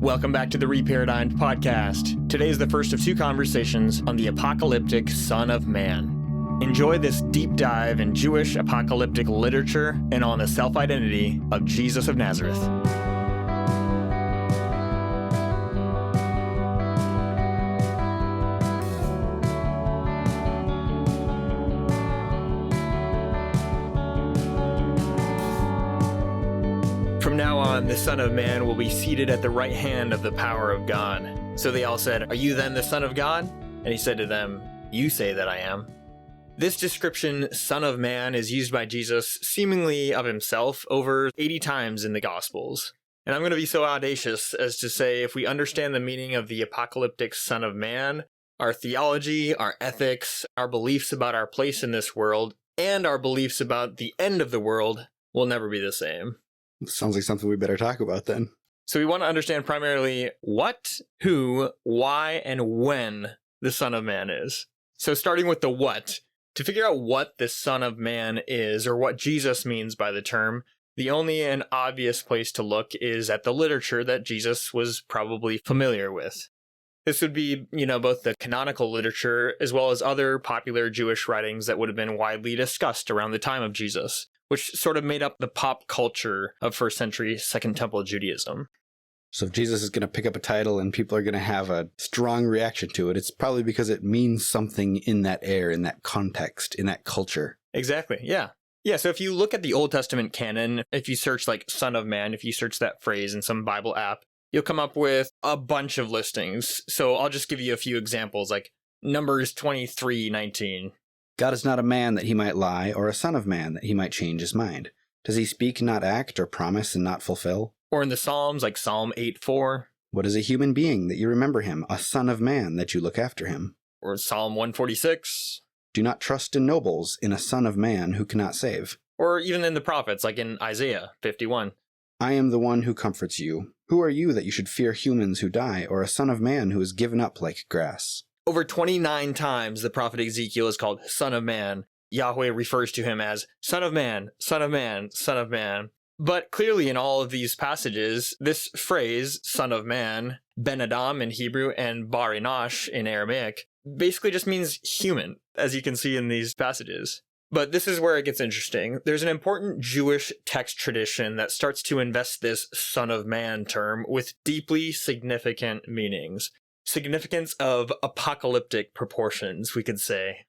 Welcome back to the Reparadigmed podcast. Today is the first of two conversations on the apocalyptic Son of Man. Enjoy this deep dive in Jewish apocalyptic literature and on the self-identity of Jesus of Nazareth. From now on, the Son of Man will be seated at the right hand of the power of God. So they all said, "Are you then the Son of God?" And he said to them, "You say that I am." This description, Son of Man, is used by Jesus seemingly of himself over 80 times in the Gospels. And I'm going to be so audacious as to say if we understand the meaning of the apocalyptic Son of Man, our theology, our ethics, our beliefs about our place in this world, and our beliefs about the end of the world will never be the same. Sounds like something we better talk about then. So we want to understand primarily what, who, why, and when the Son of Man is. So starting with the what, to figure out what the Son of Man is, or what Jesus means by the term, the only and obvious place to look is at the literature that Jesus was probably familiar with. This would be, both the canonical literature as well as other popular Jewish writings that would have been widely discussed around the time of Jesus, which sort of made up the pop culture of first century Second Temple Judaism. So if Jesus is going to pick up a title and people are going to have a strong reaction to it, it's probably because it means something in that air, in that context, in that culture. Exactly, yeah. Yeah, so if you look at the Old Testament canon, if you search like Son of Man, if you search that phrase in some Bible app, you'll come up with a bunch of listings. So I'll just give you a few examples, like Numbers 23:19. God is not a man that he might lie, or a son of man that he might change his mind. Does he speak and not act, or promise and not fulfill? Or in the Psalms, like Psalm 8:4. What is a human being that you remember him, a son of man that you look after him? Or Psalm 146. Do not trust in nobles, in a son of man who cannot save. Or even in the prophets, like in Isaiah 51. I am the one who comforts you. Who are you that you should fear humans who die, or a son of man who is given up like grass? Over 29 times the prophet Ezekiel is called Son of Man. Yahweh refers to him as Son of Man, Son of Man, Son of Man. But clearly in all of these passages, this phrase, Son of Man, Ben Adam in Hebrew and Bar Enosh in Aramaic, basically just means human, as you can see in these passages. But this is where it gets interesting. There's an important Jewish text tradition that starts to invest this Son of Man term with deeply significant meanings. Significance of apocalyptic proportions, we could say.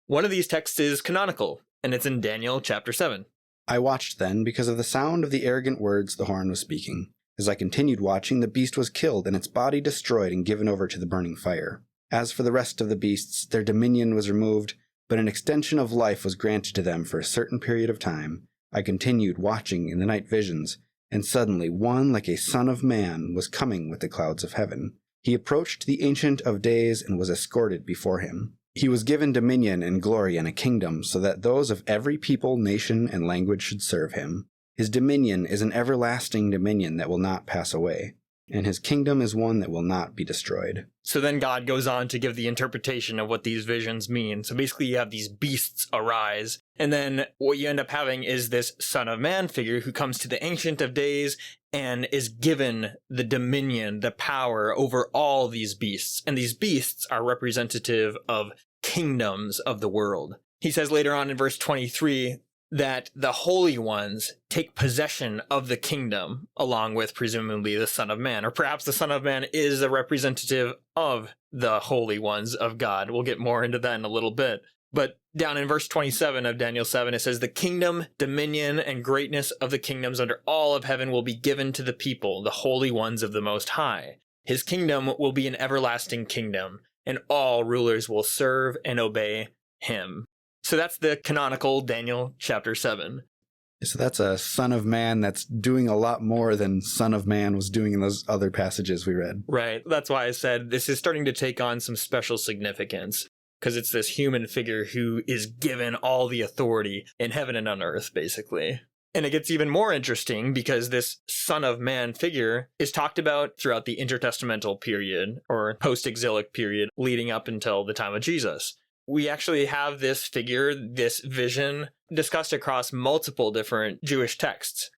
One of these texts is canonical, and it's in Daniel chapter 7. I watched then because of the sound of the arrogant words the horn was speaking. As I continued watching, the beast was killed and its body destroyed and given over to the burning fire. As for the rest of the beasts, their dominion was removed, but an extension of life was granted to them for a certain period of time. I continued watching in the night visions, and suddenly one like a son of man was coming with the clouds of heaven. He approached the Ancient of Days and was escorted before him. He was given dominion and glory and a kingdom, so that those of every people, nation, and language should serve him. His dominion is an everlasting dominion that will not pass away, and his kingdom is one that will not be destroyed. So then God goes on to give the interpretation of what these visions mean. So basically you have these beasts arise, and then what you end up having is this Son of Man figure who comes to the Ancient of Days and is given the dominion, the power over all these beasts. And these beasts are representative of kingdoms of the world. He says later on in verse 23 that the holy ones take possession of the kingdom, along with presumably the Son of Man. Or perhaps the Son of Man is a representative of the holy ones of God. We'll get more into that in a little bit. But down in verse 27 of Daniel 7, it says, "The kingdom, dominion, and greatness of the kingdoms under all of heaven will be given to the people, the holy ones of the Most High. His kingdom will be an everlasting kingdom, and all rulers will serve and obey him." So that's the canonical Daniel chapter 7. So that's a son of man that's doing a lot more than Son of Man was doing in those other passages we read. Right. That's why I said this is starting to take on some special significance, because it's this human figure who is given all the authority in heaven and on earth, basically. And it gets even more interesting because this Son of Man figure is talked about throughout the intertestamental period, or post-exilic period, leading up until the time of Jesus. We actually have this figure, this vision, discussed across multiple different Jewish texts.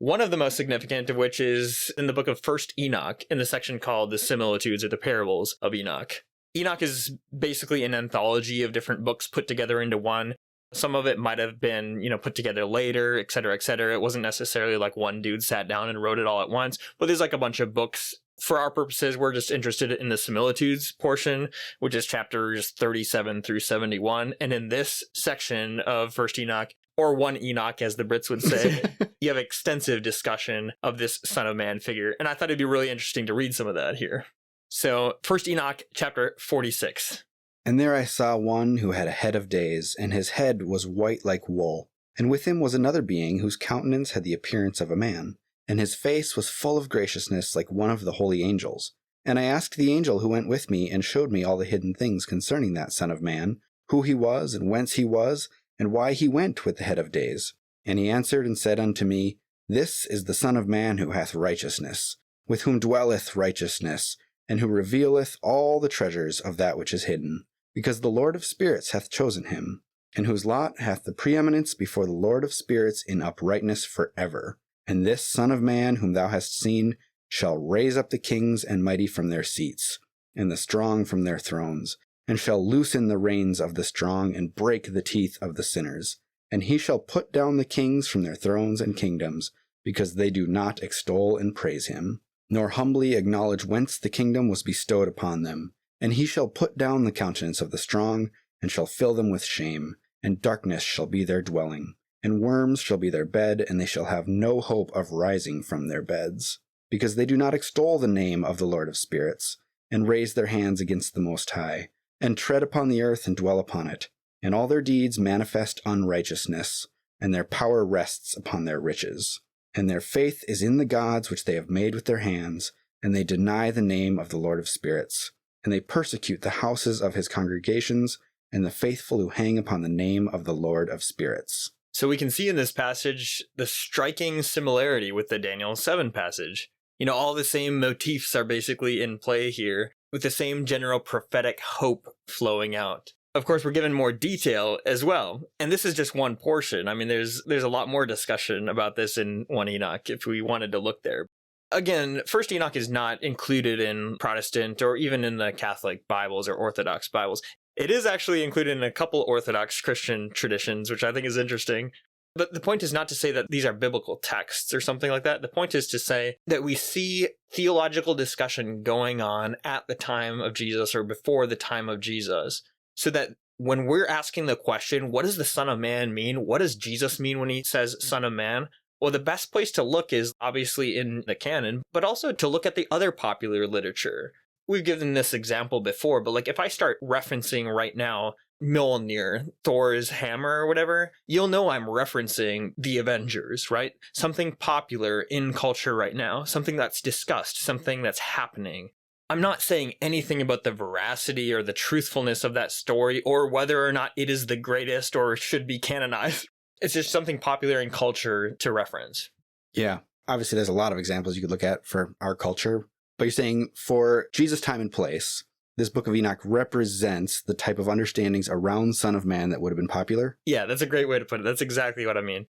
One of the most significant of which is in the book of First Enoch, in the section called The Similitudes or the Parables of Enoch. Enoch is basically an anthology of different books put together into one. Some of it might have been, put together later, et cetera, et cetera. It wasn't necessarily like one dude sat down and wrote it all at once, but there's like a bunch of books. For our purposes, we're just interested in the similitudes portion, which is chapters 37 through 71. And in this section of First Enoch, or 1 Enoch, as the Brits would say, you have extensive discussion of this Son of Man figure. And I thought it'd be really interesting to read some of that here. So, First Enoch, chapter 46. And there I saw one who had a head of days, and his head was white like wool. And with him was another being whose countenance had the appearance of a man, and his face was full of graciousness like one of the holy angels. And I asked the angel who went with me, and showed me all the hidden things concerning that Son of Man, who he was, and whence he was, and why he went with the head of days. And he answered and said unto me, This is the Son of Man who hath righteousness, with whom dwelleth righteousness, and who revealeth all the treasures of that which is hidden, because the Lord of spirits hath chosen him, and whose lot hath the preeminence before the Lord of spirits in uprightness forever. And this Son of Man whom thou hast seen shall raise up the kings and mighty from their seats, and the strong from their thrones, and shall loosen the reins of the strong, and break the teeth of the sinners. And he shall put down the kings from their thrones and kingdoms, because they do not extol and praise him, nor humbly acknowledge whence the kingdom was bestowed upon them. And he shall put down the countenance of the strong, and shall fill them with shame, and darkness shall be their dwelling, and worms shall be their bed, and they shall have no hope of rising from their beds, because they do not extol the name of the Lord of spirits, and raise their hands against the Most High, and tread upon the earth and dwell upon it. And all their deeds manifest unrighteousness, and their power rests upon their riches. And their faith is in the gods which they have made with their hands, and they deny the name of the Lord of spirits. And they persecute the houses of his congregations, and the faithful who hang upon the name of the Lord of spirits. So we can see in this passage the striking similarity with the Daniel 7 passage. All the same motifs are basically in play here, with the same general prophetic hope flowing out. Of course, we're given more detail as well. And this is just one portion. I mean, there's a lot more discussion about this in 1 Enoch if we wanted to look there. Again, First Enoch is not included in Protestant or even in the Catholic Bibles or Orthodox Bibles. It is actually included in a couple Orthodox Christian traditions, which I think is interesting. But the point is not to say that these are biblical texts or something like that. The point is to say that we see theological discussion going on at the time of Jesus or before the time of Jesus, so that when we're asking the question, what does the Son of Man mean? What does Jesus mean when he says Son of Man? Well, the best place to look is obviously in the canon, but also to look at the other popular literature. We've given this example before, but if I start referencing right now Mjolnir, Thor's hammer or whatever, you'll know I'm referencing the Avengers, right? Something popular in culture right now, something that's discussed, something that's happening. I'm not saying anything about the veracity or the truthfulness of that story or whether or not it is the greatest or should be canonized. It's just something popular in culture to reference. Yeah, obviously there's a lot of examples you could look at for our culture, but you're saying for Jesus' time and place, this book of Enoch represents the type of understandings around Son of Man that would have been popular? Yeah, that's a great way to put it. That's exactly what I mean.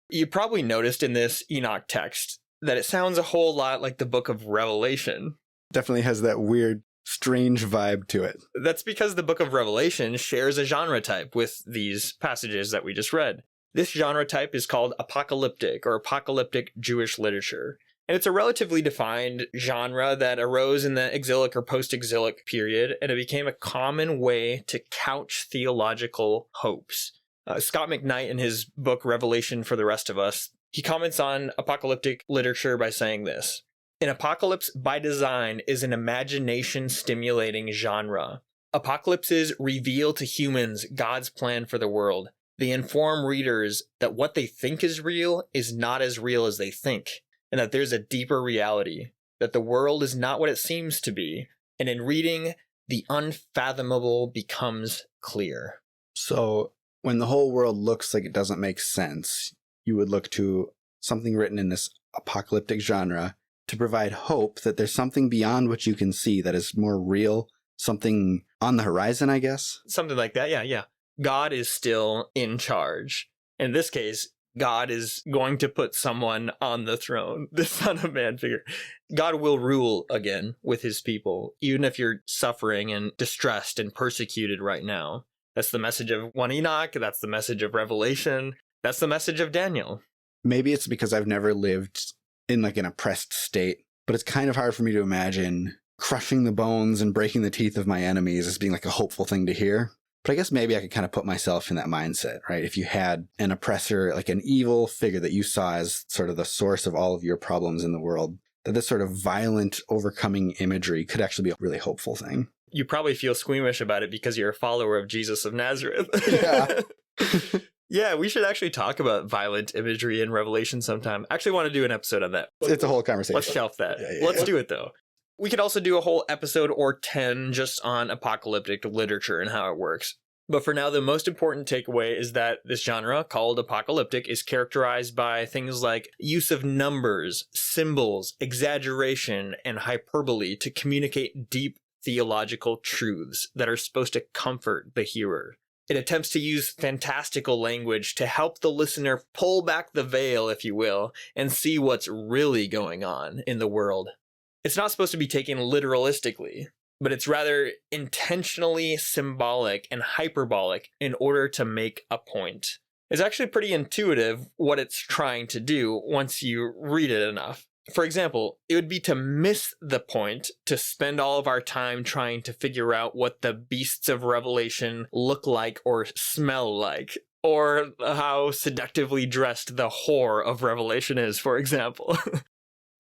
You probably noticed in this Enoch text that it sounds a whole lot like the book of Revelation. Definitely has that weird, strange vibe to it. That's because the book of Revelation shares a genre type with these passages that we just read. This genre type is called apocalyptic or apocalyptic Jewish literature. And it's a relatively defined genre that arose in the exilic or post-exilic period, and it became a common way to couch theological hopes. Scott McKnight, in his book Revelation for the Rest of Us, he comments on apocalyptic literature by saying this: An apocalypse by design is an imagination-stimulating genre. Apocalypses reveal to humans God's plan for the world. They inform readers that what they think is real is not as real as they think, and that there's a deeper reality, that the world is not what it seems to be, and in reading, the unfathomable becomes clear. So, when the whole world looks like it doesn't make sense, you would look to something written in this apocalyptic genre to provide hope that there's something beyond what you can see that is more real, something on the horizon, I guess? Something like that, yeah. God is still in charge. In this case, God is going to put someone on the throne, the Son of Man figure. God will rule again with his people, even if you're suffering and distressed and persecuted right now. That's the message of 1 Enoch. That's the message of Revelation. That's the message of Daniel. Maybe it's because I've never lived in like an oppressed state, but it's kind of hard for me to imagine crushing the bones and breaking the teeth of my enemies as being like a hopeful thing to hear. But I guess maybe I could kind of put myself in that mindset, right? If you had an oppressor, like an evil figure that you saw as sort of the source of all of your problems in the world, that this sort of violent, overcoming imagery could actually be a really hopeful thing. You probably feel squeamish about it because you're a follower of Jesus of Nazareth. Yeah. Yeah, we should actually talk about violent imagery in Revelation sometime. I actually want to do an episode on that. It's a whole conversation. Let's shelf that. Let's do it, though. We could also do a whole episode or 10 just on apocalyptic literature and how it works. But for now, the most important takeaway is that this genre, called apocalyptic, is characterized by things like use of numbers, symbols, exaggeration, and hyperbole to communicate deep theological truths that are supposed to comfort the hearer. It attempts to use fantastical language to help the listener pull back the veil, if you will, and see what's really going on in the world. It's not supposed to be taken literalistically, but it's rather intentionally symbolic and hyperbolic in order to make a point. It's actually pretty intuitive what it's trying to do once you read it enough. For example, it would be to miss the point to spend all of our time trying to figure out what the beasts of Revelation look like or smell like, or how seductively dressed the whore of Revelation is, for example.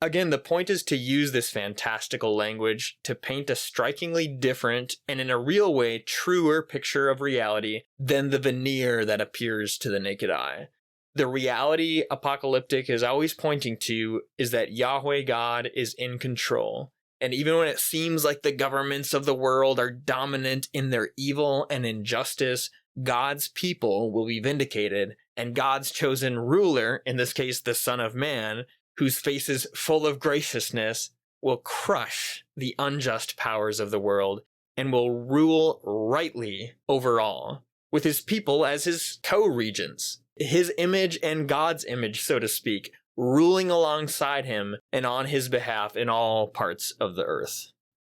Again, the point is to use this fantastical language to paint a strikingly different and in a real way truer picture of reality than the veneer that appears to the naked eye. The reality Apocalyptic is always pointing to is that Yahweh God is in control. And even when it seems like the governments of the world are dominant in their evil and injustice, God's people will be vindicated, and God's chosen ruler, in this case the Son of Man, whose face is full of graciousness, will crush the unjust powers of the world and will rule rightly over all, with his people as his co-regents. His image and God's image, so to speak, ruling alongside him and on his behalf in all parts of the earth.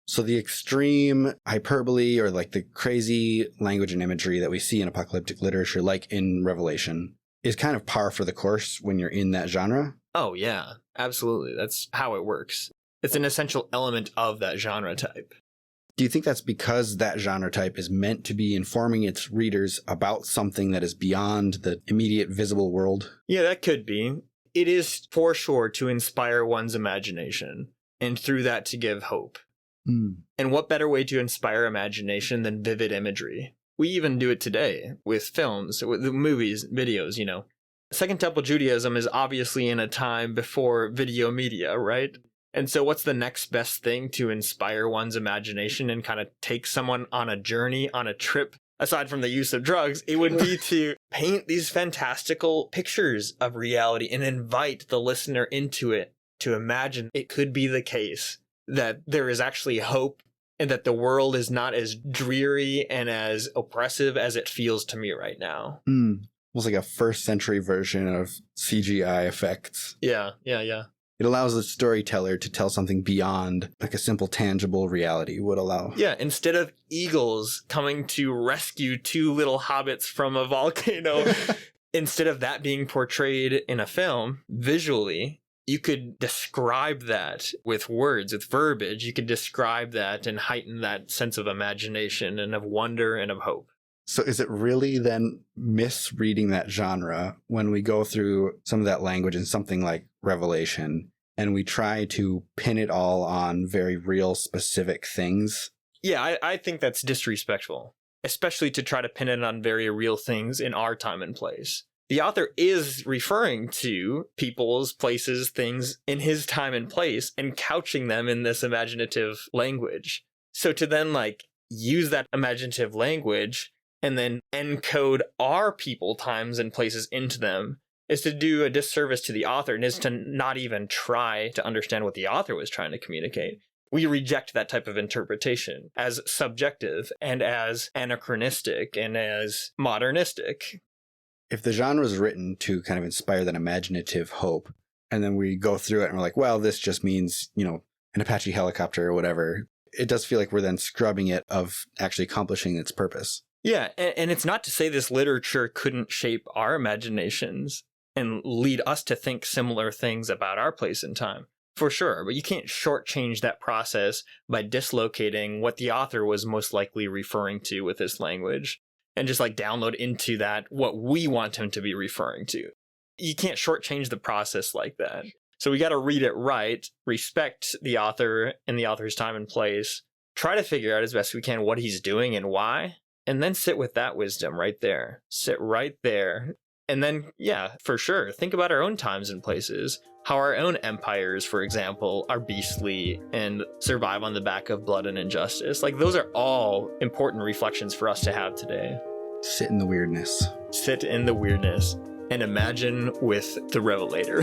So the extreme hyperbole or like the crazy language and imagery that we see in apocalyptic literature, like in Revelation, is kind of par for the course when you're in that genre. Oh yeah, absolutely. That's how it works. It's an essential element of that genre type. Do you think that's because that genre type is meant to be informing its readers about something that is beyond the immediate visible world? Yeah, that could be. It is for sure to inspire one's imagination, and through that to give hope. And what better way to inspire imagination than vivid imagery? We even do it today with films, with movies, videos, you know. Second Temple Judaism is obviously in a time before video media, right? And so what's the next best thing to inspire one's imagination and kind of take someone on a journey, on a trip, aside from the use of drugs? It would be to paint these fantastical pictures of reality and invite the listener into it, to imagine it could be the case that there is actually hope and that the world is not as dreary and as oppressive as it feels to me right now. Almost like a first century version of CGI effects. Yeah. It allows the storyteller to tell something beyond like a simple tangible reality would allow. Yeah, instead of eagles coming to rescue two little hobbits from a volcano, instead of that being portrayed in a film visually, you could describe that with words, with verbiage. You could describe that and heighten that sense of imagination and of wonder and of hope. So is it really then misreading that genre when we go through some of that language in something like Revelation and we try to pin it all on very real specific things? Yeah, I think that's disrespectful, especially to try to pin it on very real things in our time and place. The author is referring to people's, places, things in his time and place and couching them in this imaginative language. So to then use that imaginative language and then encode our people, times, and places into them is to do a disservice to the author and is to not even try to understand what the author was trying to communicate. We reject that type of interpretation as subjective and as anachronistic and as modernistic. if the genre is written to kind of inspire that imaginative hope, and then we go through it and we're like, well, this just means, an Apache helicopter or whatever, it does feel like we're then scrubbing it of actually accomplishing its purpose. Yeah, and it's not to say this literature couldn't shape our imaginations and lead us to think similar things about our place in time, for sure. But you can't shortchange that process by dislocating what the author was most likely referring to with this language and just like download into that what we want him to be referring to. You can't shortchange the process like that. So we got to read it right, respect the author and the author's time and place, try to figure out as best we can what he's doing and why, and then sit with that wisdom right there. Sit right there. And then, yeah, for sure, think about our own times and places, how our own empires, for example, are beastly and survive on the back of blood and injustice. Like, those are all important reflections for us to have today. Sit in the weirdness. Sit in the weirdness and imagine with the Revelator.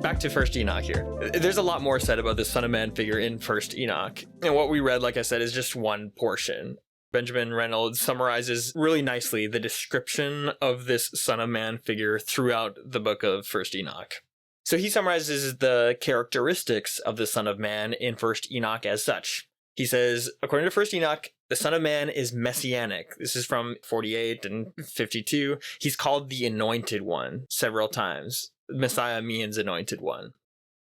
Back to First Enoch here. There's a lot more said about the Son of Man figure in First Enoch. And what we read, like I said, is just one portion. Benjamin Reynolds summarizes really nicely the description of this Son of Man figure throughout the book of First Enoch. So he summarizes the characteristics of the Son of Man in First Enoch as such. He says, according to First Enoch, the Son of Man is messianic. This is from 48 and 52. He's called the Anointed One several times. Messiah means Anointed One.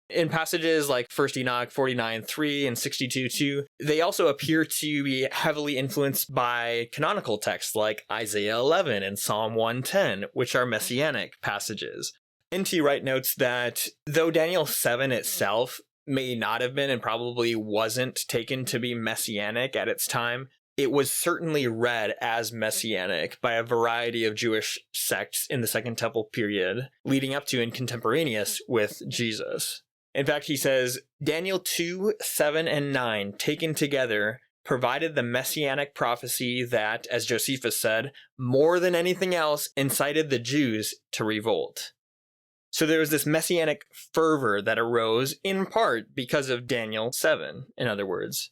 In passages like 1 Enoch 49:3 and 62:2, they also appear to be heavily influenced by canonical texts like Isaiah 11 and Psalm 110, which are messianic passages. N.T. Wright notes that though Daniel 7 itself may not have been and probably wasn't taken to be messianic at its time, it was certainly read as messianic by a variety of Jewish sects in the Second Temple period, leading up to and contemporaneous with Jesus. In fact, he says, Daniel 2, 7, and 9, taken together, provided the messianic prophecy that, as Josephus said, more than anything else, incited the Jews to revolt. So there was this messianic fervor that arose, in part because of Daniel 7, in other words.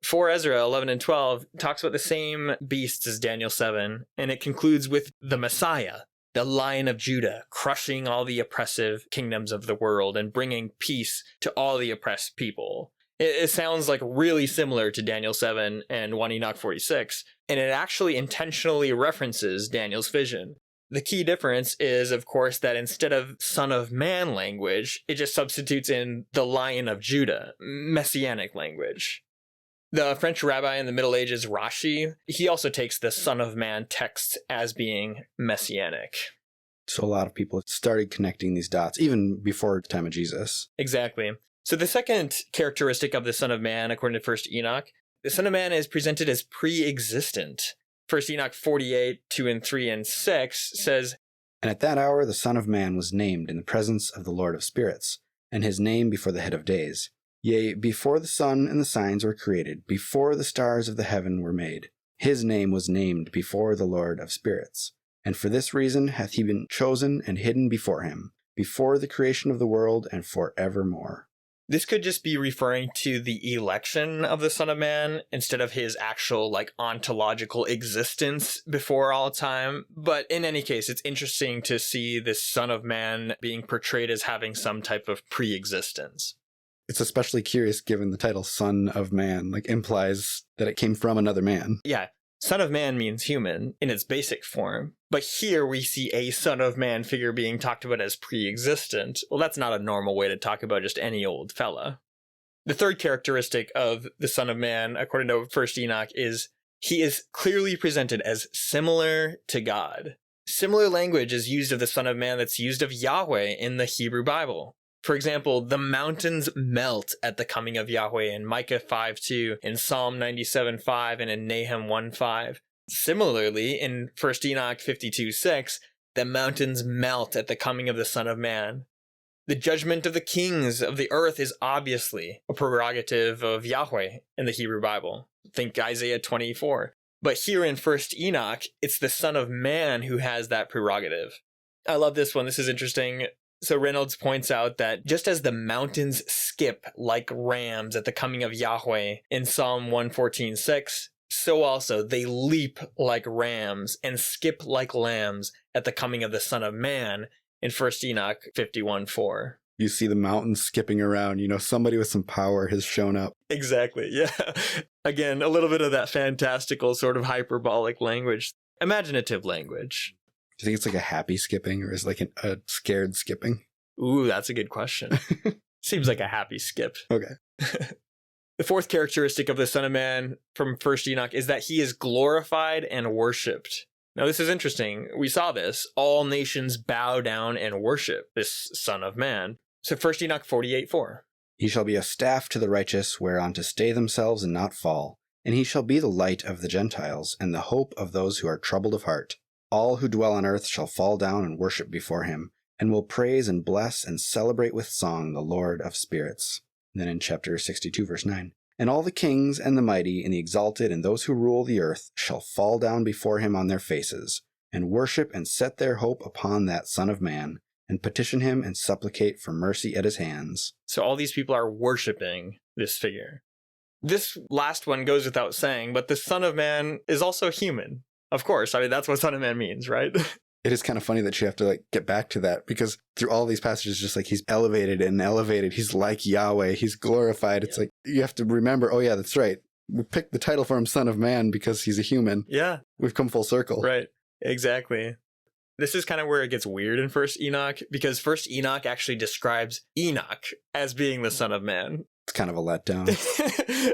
4 Ezra 11 and 12 talks about the same beasts as Daniel 7, and it concludes with the Messiah, the Lion of Judah, crushing all the oppressive kingdoms of the world and bringing peace to all the oppressed people. It sounds like really similar to Daniel 7 and 1 Enoch 46, and it actually intentionally references Daniel's vision. The key difference is, of course, that instead of Son of Man language, it just substitutes in the Lion of Judah, messianic language. The French rabbi in the Middle Ages, Rashi, he also takes the Son of Man text as being messianic. So a lot of people started connecting these dots, even before the time of Jesus. Exactly. So the second characteristic of the Son of Man, according to First Enoch, the Son of Man is presented as pre-existent. First Enoch 48, 2 and 3 and 6 says, And at that hour the Son of Man was named in the presence of the Lord of Spirits, and his name before the head of days. Yea, before the sun and the signs were created, before the stars of the heaven were made, his name was named before the Lord of Spirits. And for this reason hath he been chosen and hidden before him, before the creation of the world and for evermore. This could just be referring to the election of the Son of Man instead of his actual, ontological existence before all time. But in any case, it's interesting to see this Son of Man being portrayed as having some type of pre-existence. It's especially curious given the title Son of Man, implies that it came from another man. Yeah, Son of Man means human in its basic form. But here we see a Son of Man figure being talked about as pre-existent. Well, that's not a normal way to talk about just any old fella. The third characteristic of the Son of Man, according to First Enoch, is he is clearly presented as similar to God. Similar language is used of the Son of Man that's used of Yahweh in the Hebrew Bible. For example, the mountains melt at the coming of Yahweh in Micah 5:2, in Psalm 97:5, and in Nahum 1:5. Similarly, in 1 Enoch 52:6, the mountains melt at the coming of the Son of Man. The judgment of the kings of the earth is obviously a prerogative of Yahweh in the Hebrew Bible. Think Isaiah 24. But here in 1st Enoch, it's the Son of Man who has that prerogative. I love this one. This is interesting. So Reynolds points out that just as the mountains skip like rams at the coming of Yahweh in Psalm 114:6, so also they leap like rams and skip like lambs at the coming of the Son of Man in 1st Enoch 51:4. You see the mountains skipping around, somebody with some power has shown up. Exactly, yeah. Again, a little bit of that fantastical sort of hyperbolic language, imaginative language. Do you think it's like a happy skipping or is it like a scared skipping? Ooh, that's a good question. Seems like a happy skip. Okay. The fourth characteristic of the Son of Man from 1st Enoch is that he is glorified and worshipped. Now, this is interesting. We saw this. All nations bow down and worship this Son of Man. So 1st Enoch 48:4. He shall be a staff to the righteous, whereon to stay themselves and not fall. And he shall be the light of the Gentiles, and the hope of those who are troubled of heart. All who dwell on earth shall fall down and worship before him, and will praise and bless and celebrate with song the Lord of spirits. And then in chapter 62, verse 9. And all the kings and the mighty and the exalted and those who rule the earth shall fall down before him on their faces, and worship and set their hope upon that Son of Man, and petition him and supplicate for mercy at his hands. So all these people are worshiping this figure. This last one goes without saying, but the Son of Man is also human. Of course, that's what Son of Man means, right? It is kind of funny that you have to get back to that, because through all these passages, just he's elevated and elevated. He's like Yahweh. He's glorified. It's like you have to remember, oh yeah, that's right. We picked the title for him Son of Man because he's a human. Yeah. We've come full circle. Right. Exactly. This is kind of where it gets weird in 1st Enoch, because 1st Enoch actually describes Enoch as being the Son of Man. It's kind of a letdown.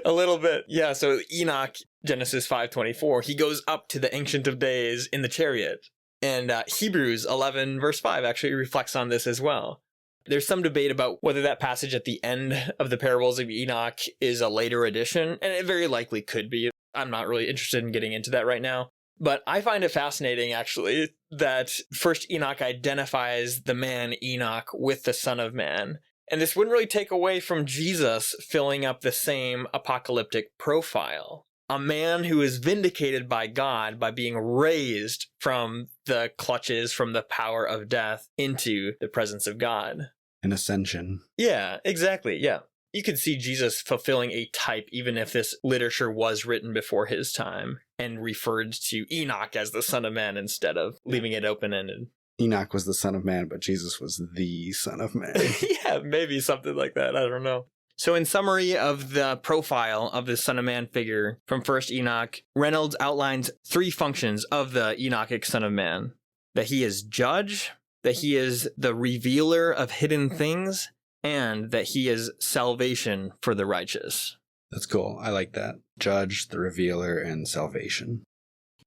A little bit. Yeah, so Enoch, Genesis 5:24, he goes up to the Ancient of Days in the chariot. And Hebrews 11 verse 5 actually reflects on this as well. There's some debate about whether that passage at the end of the parables of Enoch is a later addition, and it very likely could be. I'm not really interested in getting into that right now. But I find it fascinating, actually, that 1st Enoch identifies the man Enoch with the Son of Man. And this wouldn't really take away from Jesus filling up the same apocalyptic profile. A man who is vindicated by God by being raised from the clutches, from the power of death into the presence of God. An ascension. Yeah, exactly. Yeah. You could see Jesus fulfilling a type even if this literature was written before his time and referred to Enoch as the Son of Man instead of leaving it open-ended. Enoch was the Son of Man, but Jesus was the Son of Man. Yeah, maybe something like that. I don't know. So in summary of the profile of the Son of Man figure from 1st Enoch, Reynolds outlines 3 functions of the Enochic Son of Man. That he is judge, that he is the revealer of hidden things, and that he is salvation for the righteous. That's cool. I like that. Judge, the revealer, and salvation.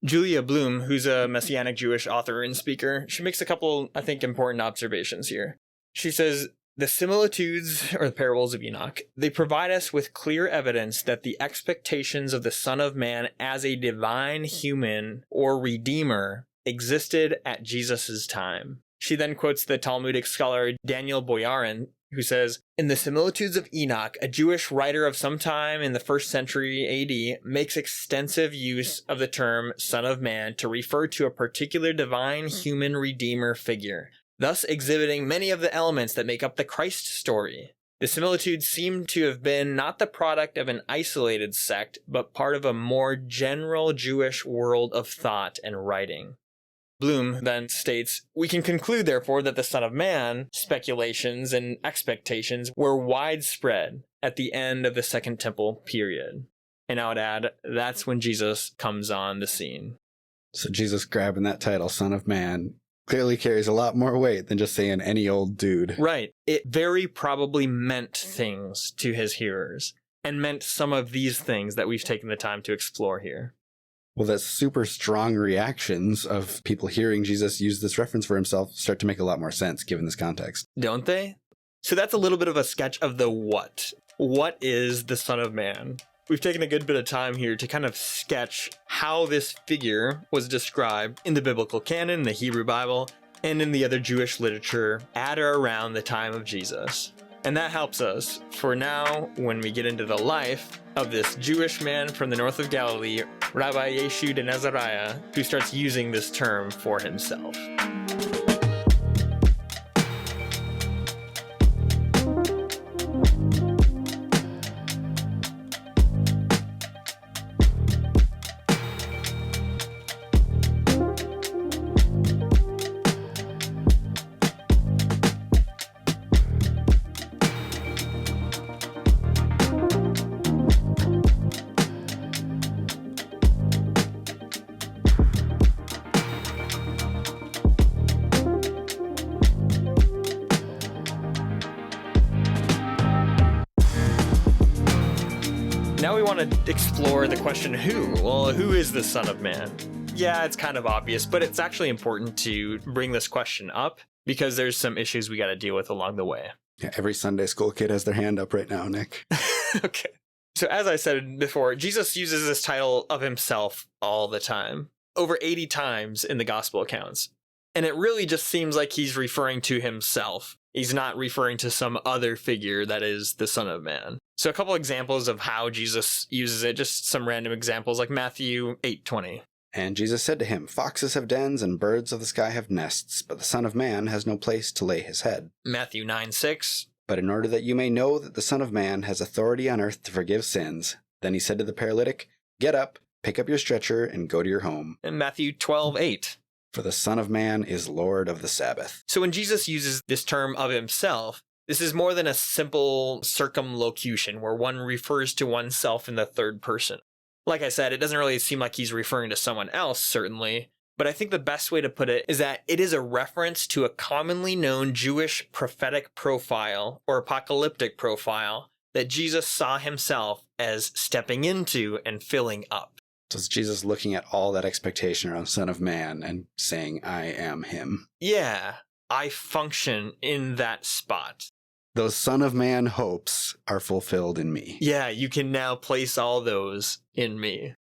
Julia Bloom, who's a Messianic Jewish author and speaker, she makes a couple, I think, important observations here. She says, the similitudes, or the parables of Enoch, they provide us with clear evidence that the expectations of the Son of Man as a divine human or redeemer existed at Jesus' time. She then quotes the Talmudic scholar Daniel Boyarin, who says, in the similitudes of Enoch, a Jewish writer of some time in the 1st century AD makes extensive use of the term Son of Man to refer to a particular divine human redeemer figure, thus exhibiting many of the elements that make up the Christ story. The similitudes seem to have been not the product of an isolated sect, but part of a more general Jewish world of thought and writing. Bloom then states, we can conclude, therefore, that the Son of Man speculations and expectations were widespread at the end of the Second Temple period. And I would add, that's when Jesus comes on the scene. So Jesus grabbing that title, Son of Man, clearly carries a lot more weight than just saying any old dude. Right. It very probably meant things to his hearers, and meant some of these things that we've taken the time to explore here. Well, that super strong reactions of people hearing Jesus use this reference for himself start to make a lot more sense given this context. Don't they? So that's a little bit of a sketch of the what. What is the Son of Man? We've taken a good bit of time here to kind of sketch how this figure was described in the biblical canon, the Hebrew Bible, and in the other Jewish literature at or around the time of Jesus. And that helps us for now when we get into the life of this Jewish man from the north of Galilee, Rabbi Yeshu de Nazariah, who starts using this term for himself. Now we want to explore the question who? Well, who is the Son of Man? Yeah, it's kind of obvious, but it's actually important to bring this question up because there's some issues we got to deal with along the way. Yeah, every Sunday school kid has their hand up right now, Nick. Okay. So as I said before, Jesus uses this title of himself all the time, over 80 times in the gospel accounts. And it really just seems like he's referring to himself. He's not referring to some other figure that is the Son of Man. So a couple examples of how Jesus uses it, just some random examples, like Matthew 8:20. And Jesus said to him, "Foxes have dens and birds of the sky have nests, but the Son of Man has no place to lay his head." Matthew 9:6. But in order that you may know that the Son of Man has authority on earth to forgive sins, then he said to the paralytic, "Get up, pick up your stretcher, and go to your home." And Matthew 12:8. For the Son of Man is Lord of the Sabbath. So when Jesus uses this term of himself, this is more than a simple circumlocution where one refers to oneself in the third person. Like I said, it doesn't really seem like he's referring to someone else, certainly, but I think the best way to put it is that it is a reference to a commonly known Jewish prophetic profile or apocalyptic profile that Jesus saw himself as stepping into and filling up. So it's Jesus looking at all that expectation around Son of Man and saying, "I am him." Yeah, I function in that spot. Those Son of Man hopes are fulfilled in me. Yeah, you can now place all those in me.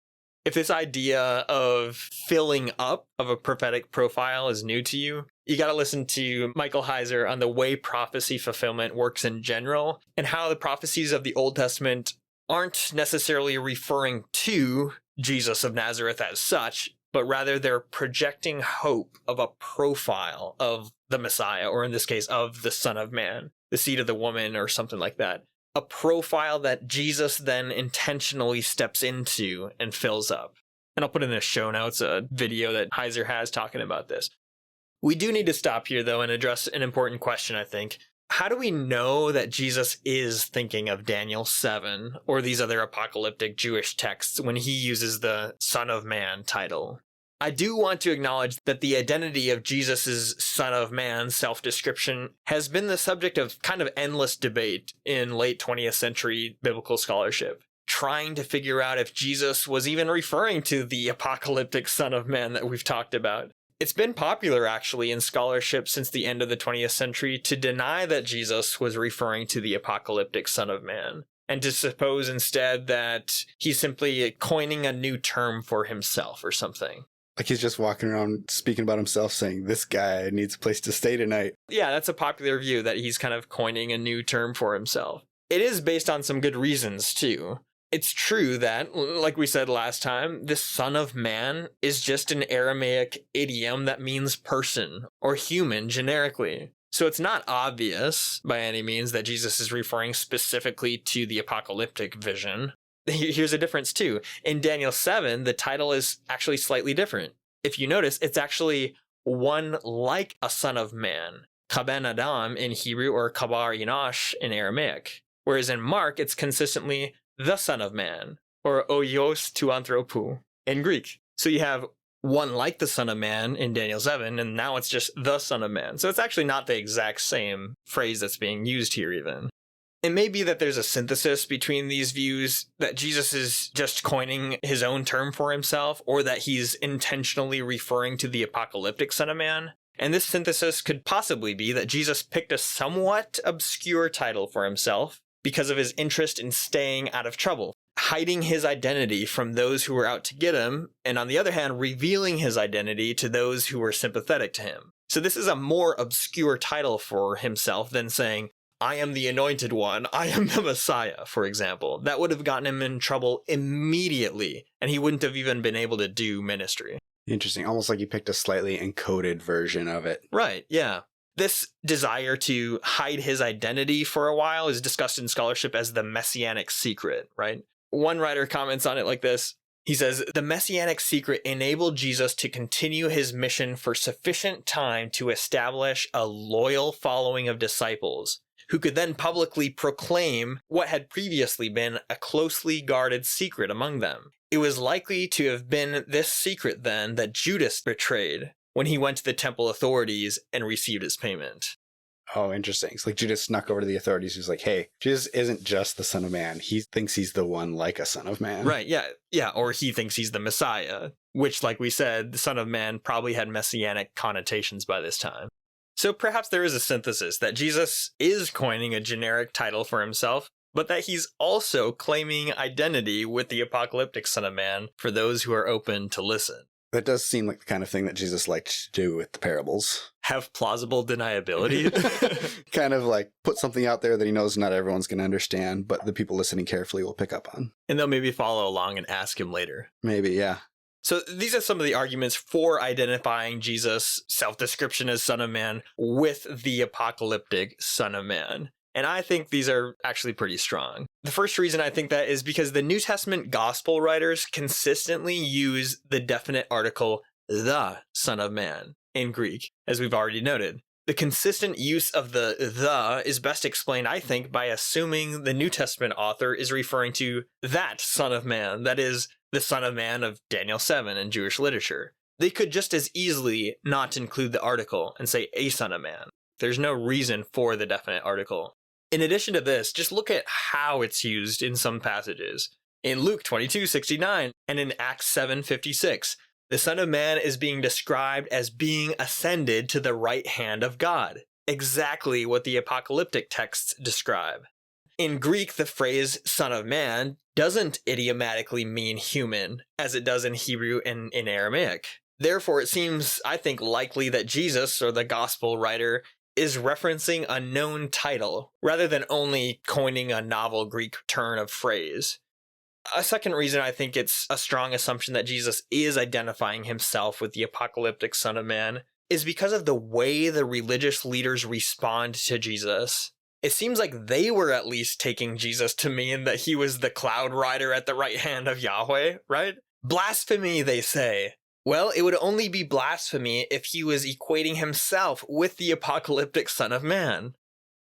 If this idea of filling up of a prophetic profile is new to you, you got to listen to Michael Heiser on the way prophecy fulfillment works in general and how the prophecies of the Old Testament aren't necessarily referring to Jesus of Nazareth as such, but rather they're projecting hope of a profile of the Messiah, or in this case, of the Son of Man, the seed of the woman, or something like that. A profile that Jesus then intentionally steps into and fills up. And I'll put in the show notes a video that Heiser has talking about this. We do need to stop here, though, and address an important question, I think. How do we know that Jesus is thinking of Daniel 7 or these other apocalyptic Jewish texts when he uses the Son of Man title? I do want to acknowledge that the identity of Jesus' Son of Man self-description has been the subject of kind of endless debate in late 20th century biblical scholarship, trying to figure out if Jesus was even referring to the apocalyptic Son of Man that we've talked about. It's been popular, actually, in scholarship since the end of the 20th century to deny that Jesus was referring to the apocalyptic Son of Man, and to suppose instead that he's simply coining a new term for himself or something. Like he's just walking around speaking about himself, saying, "This guy needs a place to stay tonight." Yeah, that's a popular view, that he's kind of coining a new term for himself. It is based on some good reasons, too. It's true that, like we said last time, this Son of Man is just an Aramaic idiom that means person or human generically. So it's not obvious by any means that Jesus is referring specifically to the apocalyptic vision. Here's a difference too. In Daniel 7, the title is actually slightly different. If you notice, it's actually one like a Son of Man, Kaben Adam in Hebrew or Kabar Enosh in Aramaic. Whereas in Mark, it's consistently the Son of Man, or Oios tu anthropou in Greek. So you have one like the Son of Man in Daniel 7, and now it's just the Son of Man. So it's actually not the exact same phrase that's being used here even. It may be that there's a synthesis between these views, that Jesus is just coining his own term for himself, or that he's intentionally referring to the apocalyptic Son of Man. And this synthesis could possibly be that Jesus picked a somewhat obscure title for himself because of his interest in staying out of trouble, hiding his identity from those who were out to get him, and on the other hand, revealing his identity to those who were sympathetic to him. So this is a more obscure title for himself than saying, I am the anointed one, I am the Messiah, for example. That would have gotten him in trouble immediately, and he wouldn't have even been able to do ministry. Interesting. Almost like he picked a slightly encoded version of it. Right, yeah. This desire to hide his identity for a while is discussed in scholarship as the messianic secret, right? One writer comments on it like this. He says, the messianic secret enabled Jesus to continue his mission for sufficient time to establish a loyal following of disciples, who could then publicly proclaim what had previously been a closely guarded secret among them. It was likely to have been this secret then that Judas betrayed when he went to the temple authorities and received his payment. Oh, interesting. It's like Judas snuck over to the authorities. He's like, hey, Jesus isn't just the Son of Man. He thinks he's the one like a Son of Man. Right, yeah. Yeah, or he thinks he's the Messiah, which, like we said, the Son of Man probably had messianic connotations by this time. So perhaps there is a synthesis that Jesus is coining a generic title for himself, but that he's also claiming identity with the apocalyptic Son of Man for those who are open to listen. That does seem like the kind of thing that Jesus liked to do with the parables. Have plausible deniability. Kind of like put something out there that he knows not everyone's going to understand, but the people listening carefully will pick up on. And they'll maybe follow along and ask him later. Maybe, yeah. So these are some of the arguments for identifying Jesus' self-description as Son of Man with the apocalyptic Son of Man. And I think these are actually pretty strong. The first reason I think that is because the New Testament gospel writers consistently use the definite article, the Son of Man, in Greek, as we've already noted. The consistent use of the is best explained, I think, by assuming the New Testament author is referring to that Son of Man, that is, the Son of Man of Daniel 7 in Jewish literature. They could just as easily not include the article and say a Son of Man. There's no reason for the definite article. In addition to this, just look at how it's used in some passages. In Luke 22:69 and in Acts 7:56, the Son of Man is being described as being ascended to the right hand of God, exactly what the apocalyptic texts describe. In Greek, the phrase Son of Man doesn't idiomatically mean human, as it does in Hebrew and in Aramaic. Therefore, it seems, I think, likely that Jesus, or the gospel writer, is referencing a known title, rather than only coining a novel Greek turn of phrase. A second reason I think it's a strong assumption that Jesus is identifying himself with the apocalyptic Son of Man is because of the way the religious leaders respond to Jesus. It seems like they were at least taking Jesus to mean that he was the cloud rider at the right hand of Yahweh, right? Blasphemy, they say. Well, it would only be blasphemy if he was equating himself with the apocalyptic Son of Man.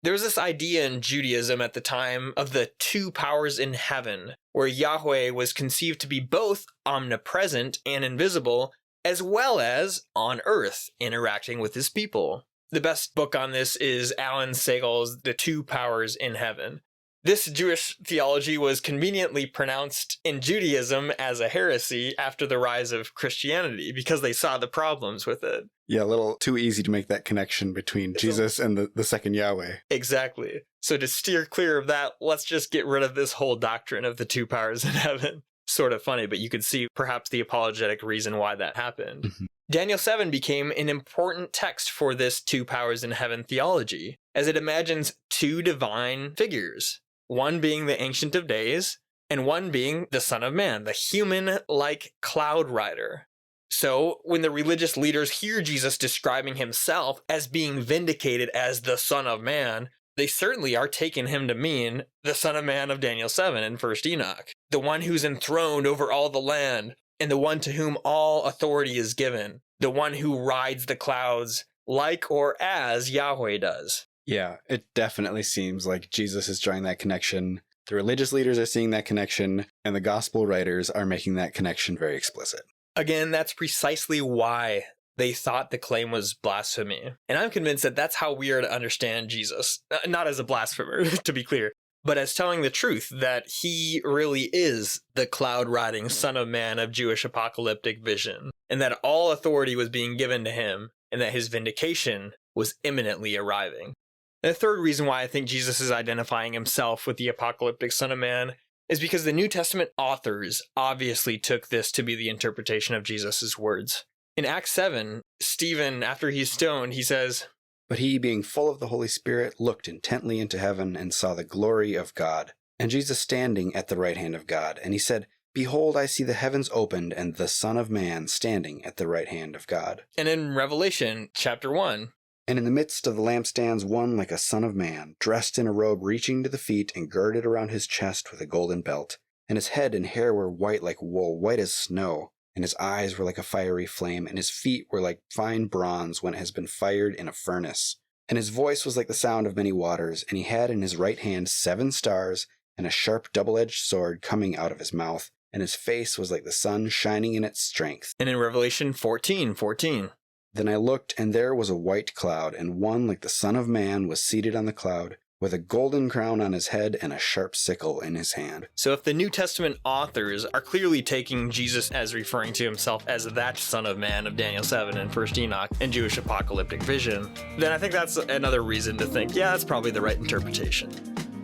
There was this idea in Judaism at the time of the two powers in heaven, where Yahweh was conceived to be both omnipresent and invisible, as well as on earth, interacting with his people. The best book on this is Alan Segal's The Two Powers in Heaven. This Jewish theology was conveniently pronounced in Judaism as a heresy after the rise of Christianity because they saw the problems with it. Yeah, a little too easy to make that connection between Jesus and the second Yahweh. Exactly. So to steer clear of that, let's just get rid of this whole doctrine of the two powers in heaven. Sort of funny, but you could see perhaps the apologetic reason why that happened. Mm-hmm. Daniel 7 became an important text for this two powers in heaven theology, as it imagines two divine figures. One being the Ancient of Days, and one being the Son of Man, the human-like cloud rider. So, when the religious leaders hear Jesus describing himself as being vindicated as the Son of Man, they certainly are taking him to mean the Son of Man of Daniel 7 and 1 Enoch, the one who's enthroned over all the land, and the one to whom all authority is given, the one who rides the clouds like or as Yahweh does. Yeah, it definitely seems like Jesus is drawing that connection. The religious leaders are seeing that connection, and the gospel writers are making that connection very explicit. Again, that's precisely why they thought the claim was blasphemy. And I'm convinced that that's how we are to understand Jesus. Not as a blasphemer, to be clear, but as telling the truth that he really is the cloud-riding Son of Man of Jewish apocalyptic vision, and that all authority was being given to him, and that his vindication was imminently arriving. And the third reason why I think Jesus is identifying himself with the apocalyptic Son of Man is because the New Testament authors obviously took this to be the interpretation of Jesus' words. In Acts 7, Stephen, after he's stoned, he says, But he, being full of the Holy Spirit, looked intently into heaven and saw the glory of God, and Jesus standing at the right hand of God. And he said, Behold, I see the heavens opened, and the Son of Man standing at the right hand of God. And in Revelation chapter 1, And in the midst of the lampstands one like a son of man, dressed in a robe reaching to the feet and girded around his chest with a golden belt. And his head and hair were white like wool, white as snow. And his eyes were like a fiery flame, and his feet were like fine bronze when it has been fired in a furnace. And his voice was like the sound of many waters, and he had in his right hand 7 stars, and a sharp double-edged sword coming out of his mouth, and his face was like the sun shining in its strength. and in Revelation 14:14. Then I looked, and there was a white cloud, and one like the Son of Man was seated on the cloud, with a golden crown on his head and a sharp sickle in his hand. So if the New Testament authors are clearly taking Jesus as referring to himself as that Son of Man of Daniel 7 and 1 Enoch and Jewish apocalyptic vision, then I think that's another reason to think, yeah, that's probably the right interpretation.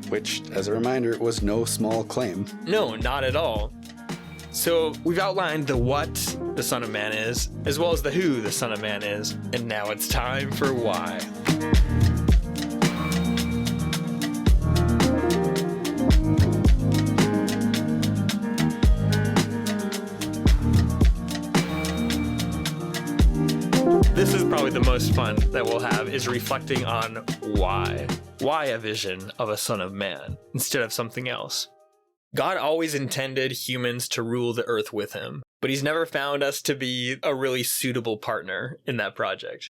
Which, as a reminder, was no small claim. No, not at all. So we've outlined the what the Son of Man is, as well as the who the Son of Man is, and now it's time for why. This is probably the most fun that we'll have, is reflecting on why. Why a vision of a Son of Man instead of something else? God always intended humans to rule the earth with him, but he's never found us to be a really suitable partner in that project.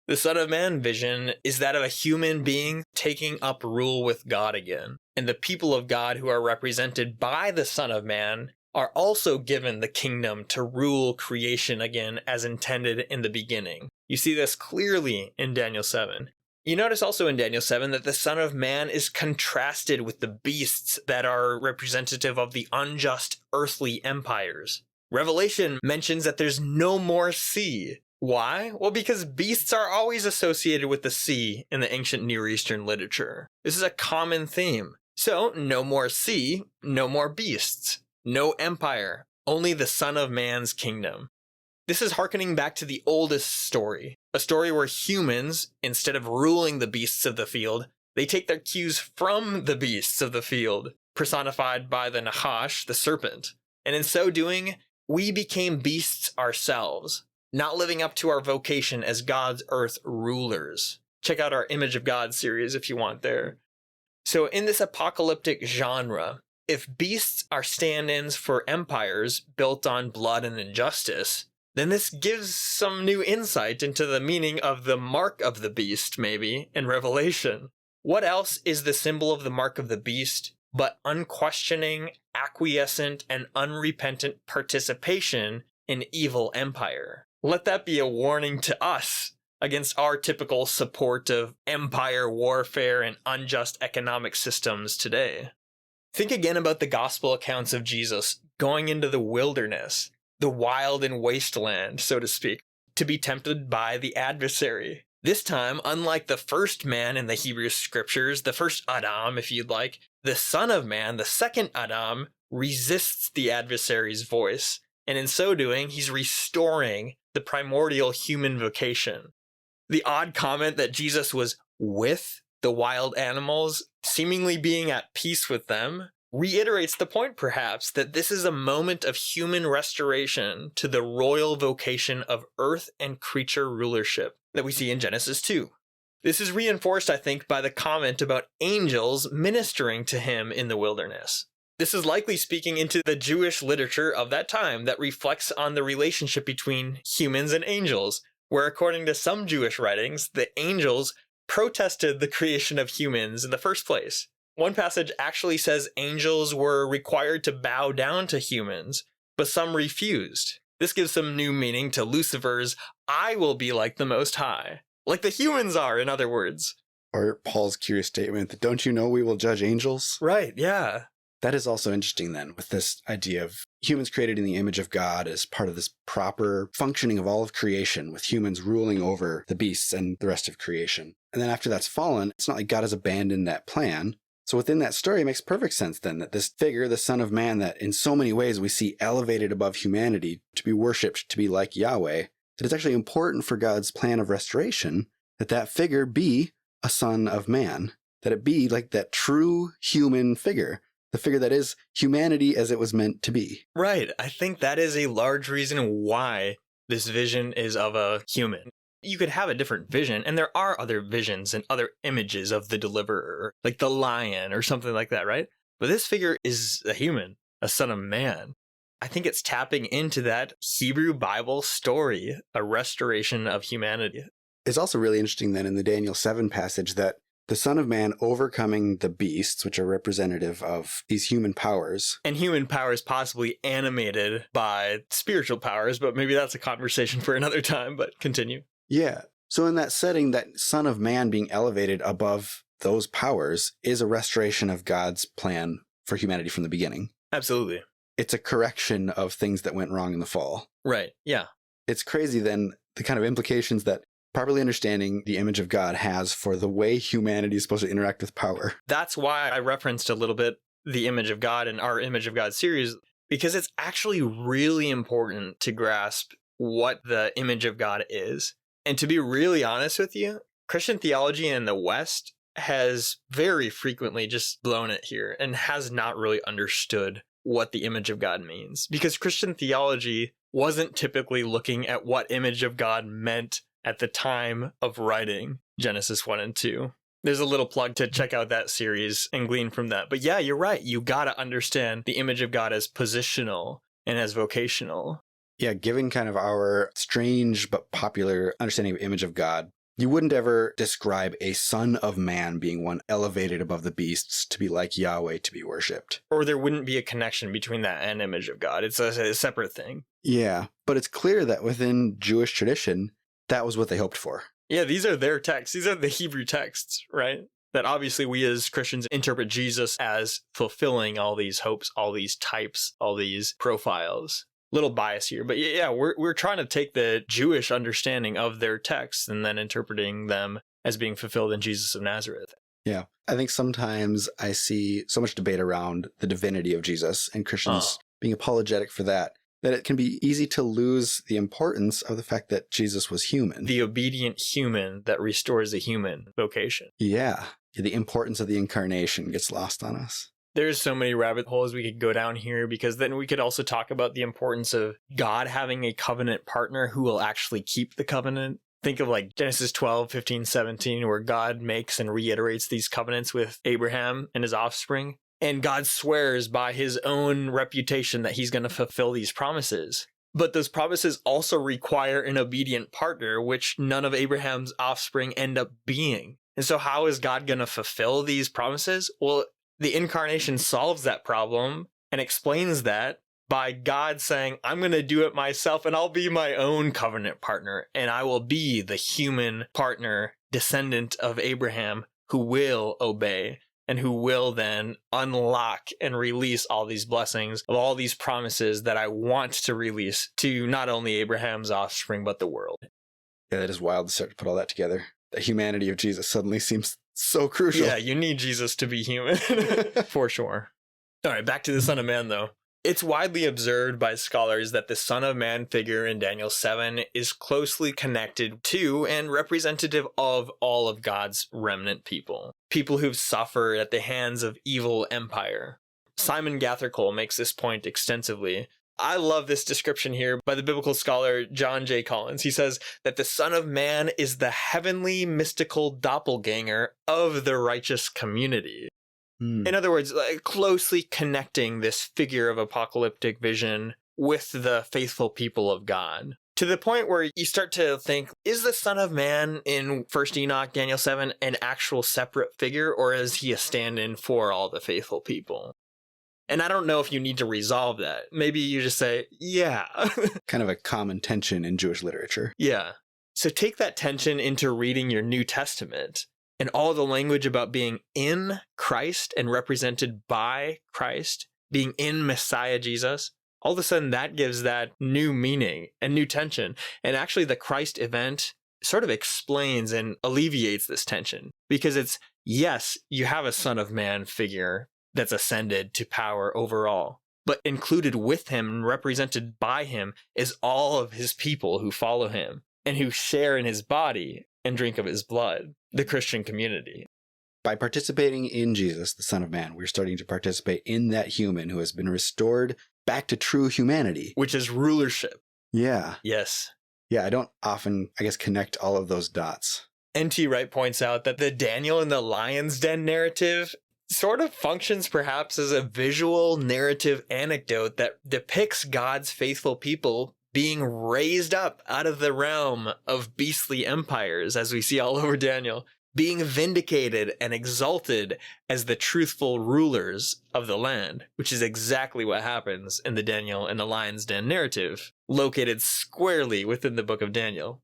The Son of Man vision is that of a human being taking up rule with God again, and the people of God who are represented by the Son of Man are also given the kingdom to rule creation again as intended in the beginning. You see this clearly in Daniel 7. You notice also in Daniel 7 that the Son of Man is contrasted with the beasts that are representative of the unjust earthly empires. Revelation mentions that there's no more sea. Why? Well, because beasts are always associated with the sea in the ancient Near Eastern literature. This is a common theme. So, no more sea, no more beasts. No empire, only the Son of Man's kingdom. This is hearkening back to the oldest story, a story where humans, instead of ruling the beasts of the field, they take their cues from the beasts of the field, personified by the Nahash, the serpent. And in so doing, we became beasts ourselves, not living up to our vocation as God's earth rulers. Check out our Image of God series if you want there. So in this apocalyptic genre, if beasts are stand-ins for empires built on blood and injustice, then this gives some new insight into the meaning of the mark of the beast, maybe, in Revelation. What else is the symbol of the mark of the beast but unquestioning, acquiescent, and unrepentant participation in evil empire? Let that be a warning to us against our typical support of empire warfare and unjust economic systems today. Think again about the gospel accounts of Jesus going into the wilderness, the wild and wasteland, so to speak, to be tempted by the adversary. This time, unlike the first man in the Hebrew scriptures, the first Adam, if you'd like, the Son of Man, the second Adam, resists the adversary's voice, and in so doing, he's restoring the primordial human vocation. The odd comment that Jesus was with the wild animals, seemingly being at peace with them, reiterates the point, perhaps, that this is a moment of human restoration to the royal vocation of earth and creature rulership that we see in Genesis 2. This is reinforced, I think, by the comment about angels ministering to him in the wilderness. This is likely speaking into the Jewish literature of that time that reflects on the relationship between humans and angels, where according to some Jewish writings, the angels protested the creation of humans in the first place. One passage actually says angels were required to bow down to humans, but some refused. This gives some new meaning to Lucifer's "I will be like the Most High." Like the humans are, in other words. Or Paul's curious statement that, don't you know we will judge angels? Right, yeah. That is also interesting then, with this idea of humans created in the image of God as part of this proper functioning of all of creation, with humans ruling over the beasts and the rest of creation. And then after that's fallen, it's not like God has abandoned that plan. So within that story, it makes perfect sense then that this figure, the Son of Man, that in so many ways we see elevated above humanity to be worshipped, to be like Yahweh, that it's actually important for God's plan of restoration that figure be a son of man, that it be like that true human figure, the figure that is humanity as it was meant to be. Right. I think that is a large reason why this vision is of a human. You could have a different vision, and there are other visions and other images of the deliverer, like the lion or something like that, right? But this figure is a human, a son of man. I think it's tapping into that Hebrew Bible story, a restoration of humanity. It's also really interesting then in the Daniel 7 passage that the Son of Man overcoming the beasts, which are representative of these human powers. And human powers possibly animated by spiritual powers, but maybe that's a conversation for another time, but continue. Yeah. So in that setting, that Son of Man being elevated above those powers is a restoration of God's plan for humanity from the beginning. Absolutely. It's a correction of things that went wrong in the fall. Right. Yeah. It's crazy then the kind of implications that properly understanding the image of God has for the way humanity is supposed to interact with power. That's why I referenced a little bit the image of God in our Image of God series, because it's actually really important to grasp what the image of God is. And to be really honest with you, Christian theology in the West has very frequently just blown it here and has not really understood what the image of God means. Because Christian theology wasn't typically looking at what image of God meant at the time of writing Genesis 1 and 2. There's a little plug to check out that series and glean from that. But yeah, you're right. You got to understand the image of God as positional and as vocational. Yeah, given kind of our strange but popular understanding of image of God, you wouldn't ever describe a son of man being one elevated above the beasts to be like Yahweh to be worshipped. Or there wouldn't be a connection between that and image of God. It's a separate thing. Yeah, but it's clear that within Jewish tradition, that was what they hoped for. Yeah, these are their texts. These are the Hebrew texts, right? That obviously we as Christians interpret Jesus as fulfilling all these hopes, all these types, all these profiles. Little bias here, but yeah, we're trying to take the Jewish understanding of their texts and then interpreting them as being fulfilled in Jesus of Nazareth. Yeah, I think sometimes I see so much debate around the divinity of Jesus and Christians being apologetic for that it can be easy to lose the importance of the fact that Jesus was human. The obedient human that restores the human vocation. Yeah, the importance of the incarnation gets lost on us. There's so many rabbit holes we could go down here, because then we could also talk about the importance of God having a covenant partner who will actually keep the covenant. Think of like Genesis 12, 15, 17, where God makes and reiterates these covenants with Abraham and his offspring. And God swears by his own reputation that he's going to fulfill these promises. But those promises also require an obedient partner, which none of Abraham's offspring end up being. And so how is God going to fulfill these promises? Well, the incarnation solves that problem and explains that by God saying, I'm going to do it myself and I'll be my own covenant partner. And I will be the human partner, descendant of Abraham, who will obey and who will then unlock and release all these blessings of all these promises that I want to release to not only Abraham's offspring, but the world. Yeah, that is wild to start to put all that together. The humanity of Jesus suddenly seems so crucial. Yeah, you need Jesus to be human, for sure. All right, back to the Son of Man, though. It's widely observed by scholars that the Son of Man figure in Daniel 7 is closely connected to and representative of all of God's remnant people. People who've suffered at the hands of evil empire. Simon Gathercole makes this point extensively. I love this description here by the biblical scholar John J. Collins. He says that the Son of Man is the heavenly mystical doppelganger of the righteous community. In other words, closely connecting this figure of apocalyptic vision with the faithful people of God. To the point where you start to think, is the Son of Man in 1 Enoch, Daniel 7, an actual separate figure, or is he a stand-in for all the faithful people? And I don't know if you need to resolve that. Maybe you just say, yeah. Kind of a common tension in Jewish literature. Yeah. So take that tension into reading your New Testament. And all the language about being in Christ and represented by Christ, being in Messiah Jesus, all of a sudden that gives that new meaning and new tension. And actually the Christ event sort of explains and alleviates this tension. Because it's, yes, you have a Son of Man figure that's ascended to power overall. But included with him and represented by him is all of his people who follow him and who share in his body. and drink of his blood, the Christian community. By participating in Jesus, the Son of Man, we're starting to participate in that human who has been restored back to true humanity. Which is rulership. Yeah. Yes. Yeah, I don't often, connect all of those dots. N.T. Wright points out that the Daniel in the lion's den narrative sort of functions perhaps as a visual narrative anecdote that depicts God's faithful people being raised up out of the realm of beastly empires, as we see all over Daniel, being vindicated and exalted as the truthful rulers of the land, which is exactly what happens in the Daniel and the lion's den narrative, located squarely within the book of Daniel.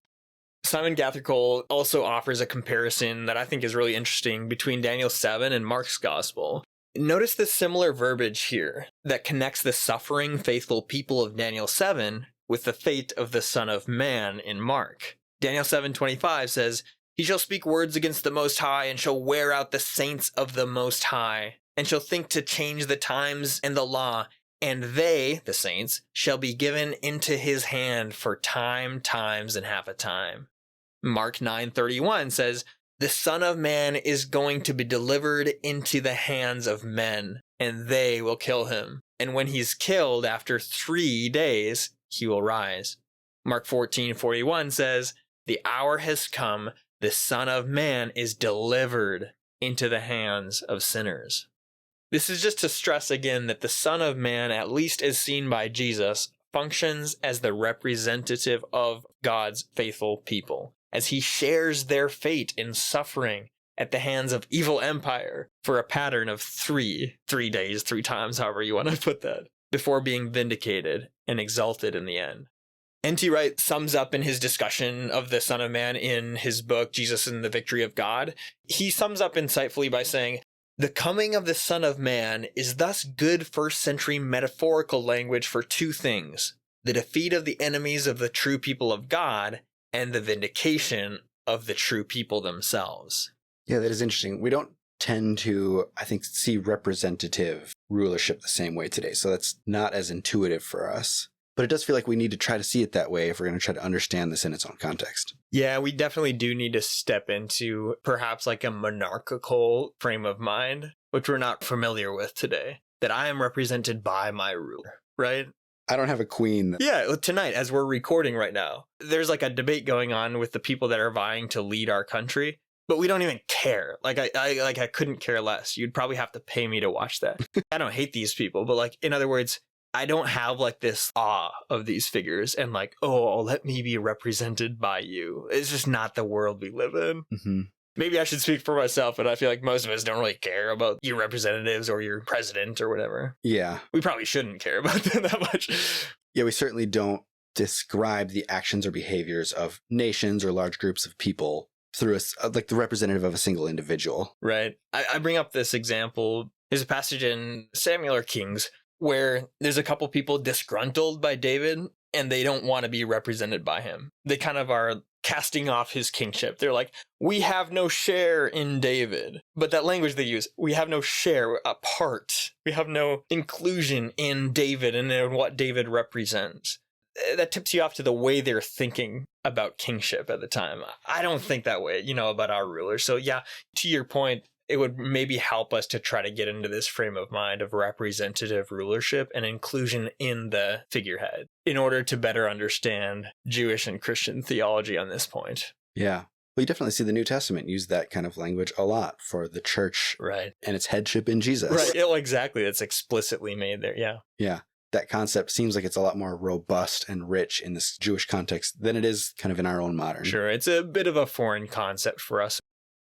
Simon Gathercole also offers a comparison that I think is really interesting between Daniel 7 and Mark's gospel. Notice the similar verbiage here that connects the suffering, faithful people of Daniel 7 with the fate of the Son of Man in Mark. Daniel 7:25 says, "He shall speak words against the Most High, and shall wear out the saints of the Most High, and shall think to change the times and the law, and they, the saints, shall be given into his hand for time, times, and half a time." Mark 9:31 says, "The Son of Man is going to be delivered into the hands of men, and they will kill him. And when he's killed after 3 days, he will rise." Mark 14:41 says, "The hour has come, the Son of Man is delivered into the hands of sinners." This is just to stress again that the Son of Man, at least as seen by Jesus, functions as the representative of God's faithful people, as he shares their fate in suffering at the hands of evil empire for a pattern of 3 days, 3 times, however you want to put that, before being vindicated and exalted in the end. N.T. Wright sums up in his discussion of the Son of Man in his book, Jesus and the Victory of God. He sums up insightfully by saying, "The coming of the Son of Man is thus good first-century metaphorical language for 2 things, the defeat of the enemies of the true people of God and the vindication of the true people themselves." Yeah, that is interesting. We don't tend to, see representative rulership the same way today, so that's not as intuitive for us. But it does feel like we need to try to see it that way if we're going to try to understand this in its own context. Yeah, we definitely do need to step into perhaps like a monarchical frame of mind, which we're not familiar with today, that I am represented by my ruler, right? I don't have a queen. Yeah, tonight, as we're recording right now, there's like a debate going on with the people that are vying to lead our country, but we don't even care. I couldn't care less. You'd probably have to pay me to watch that. I don't hate these people, but in other words, I don't have this awe of these figures and oh, let me be represented by you. It's just not the world we live in. Mm-hmm. Maybe I should speak for myself, but I feel like most of us don't really care about your representatives or your president or whatever. Yeah. We probably shouldn't care about them that much. Yeah, we certainly don't describe the actions or behaviors of nations or large groups of people through the representative of a single individual. Right. I bring up this example. There's a passage in Samuel or Kings where there's a couple people disgruntled by David and they don't want to be represented by him. They kind of are casting off his kingship. They're like, we have no share in David. But that language they use, we have no share, a part. We have no inclusion in David and in what David represents. That tips you off to the way they're thinking about kingship at the time. I don't think that way, about our rulers. So yeah, to your point, it would maybe help us to try to get into this frame of mind of representative rulership and inclusion in the figurehead in order to better understand Jewish and Christian theology on this point. Yeah. Well, you definitely see the New Testament use that kind of language a lot for the church, right, and its headship in Jesus. Right. Yeah, exactly. It's explicitly made there. Yeah. Yeah. That concept seems like it's a lot more robust and rich in this Jewish context than it is kind of in our own modern. Sure. It's a bit of a foreign concept for us.